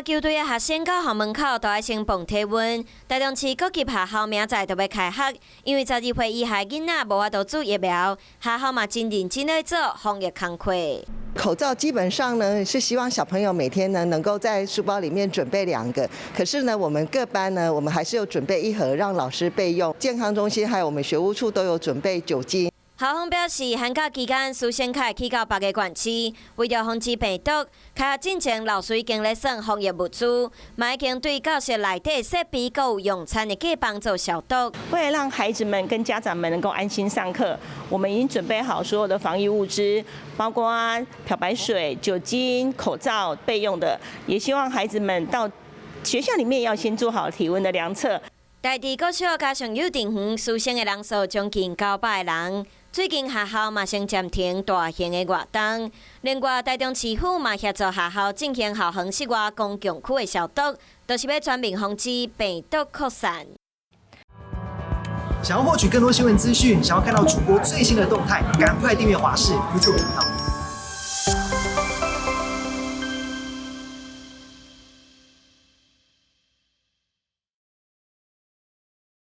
球队的学生到校门口都爱先磅体温。台中市各级学校明仔就要开学，因为12岁以下囡仔无法度注疫苗，学校嘛真认真在做防疫工作。口罩基本上呢是希望小朋友每天呢能够在书包里面准备2个，可是呢我们各班呢我们还是有准备1盒让老师备用。健康中心还有我们学务处都有准备酒精。校方表示，寒假期间师生会去到别个县市，为了防止病毒，开学之前老师已经咧送防疫物资，嘛已经对教室内底设备还有用餐的地方做消毒。为了让孩子们跟家长们能够安心上课，我们已经准备好所有的防疫物资，包括漂白水、酒精、口罩备用的，也希望孩子们到学校里面要先做好体温的量测。家己国小加上幼稚园师生的人数将近900个人。最近学校嘛先暂停大型的活动，另外台中市府嘛协助学校进行校园室外公共区的消毒，就是要全面防止病毒扩散。想要获取更多新闻资讯，想要看到主播最新的动态，赶快订阅华视 YouTube 频道。